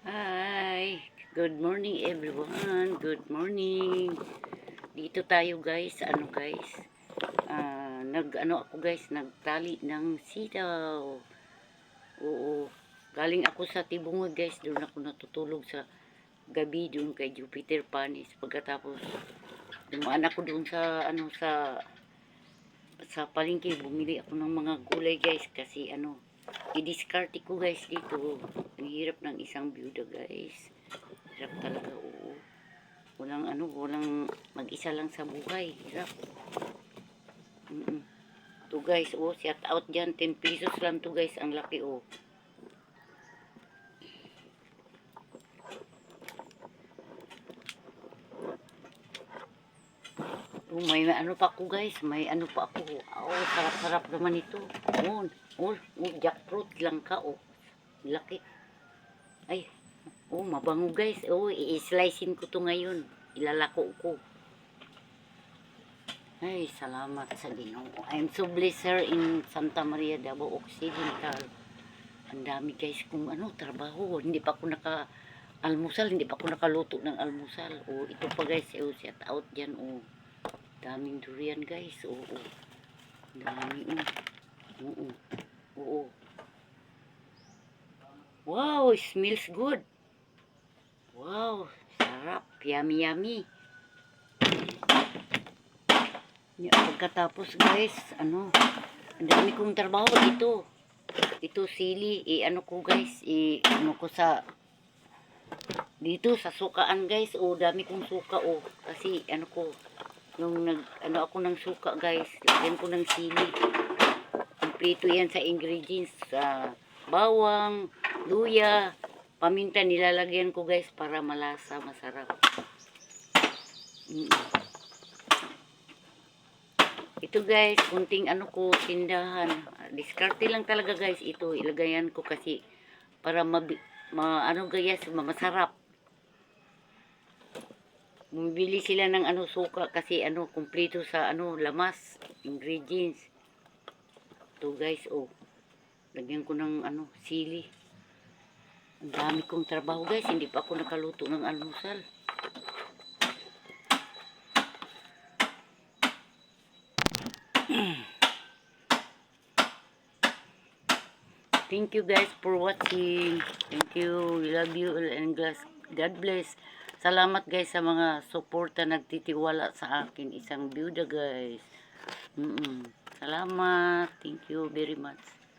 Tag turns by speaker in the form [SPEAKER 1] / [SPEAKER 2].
[SPEAKER 1] Hi, good morning everyone. Good morning. Dito tayo guys. Ako guys, nagtali ng sitaw. Oo. Galing ako sa Tibungod guys. Doon ako natutulog sa gabi doon kay Jupiter Panis. Pagkatapos dumaan ako doon sa palengke, bumili ako ng mga gulay guys kasi i-discarte ko guys dito. Ang hirap ng isang byuda guys. Hirap talaga, oo. Walang mag-isa lang sa buhay. Hirap. To guys, oh, shout out dyan. 10 pesos lang to guys. Ang laki, oh. Oh, may ano pa ako guys. May ano pa ako. Oh, sarap-sarap naman ito. Jackfruit lang ka, oh. Laki. Ay, oh, mabango guys. Oh, i-slicein ko to ngayon. Ilalako ko. Ay, salamat sa Ginoo. I'm so blessed here in Santa Maria, Davao Occidental. Ang dami guys kung trabaho. Hindi pa ako naka-almusal. Hindi pa ako nakaluto ng almusal. Oh, ito pa guys. Oh, shout out dyan. Oh, daming durian guys. Oh, oh. Dami. Oo. Oo. Wow, smells good. Wow, sarap. Yummy, yummy. Pagkatapos guys, ang dami kong trabaho dito. Ito sili, ko guys, ko sa dito sa sukaan guys. O dami kong suka, o kasi nung ako ng suka guys, lagyan ko ng sili. Kompleto yan sa ingredients, sa bawang, luya, paminta nilalagyan ko guys para malasa, masarap. Ito guys, kunting tindahan. Diskarte lang talaga guys ito. Ilagayan ko kasi para masarap. Bumibili sila ng suka kasi kumpleto sa lamas, ingredients. Ito guys, oh. Lagyan ko ng sili. Ang dami kong trabaho guys, hindi pa ako nakaluto ng almusal. Thank you guys for watching. Thank you. We love you and God bless. Salamat guys sa mga suporta nagtitiwala sa akin. Isang byuda guys. Salamat. Thank you very much.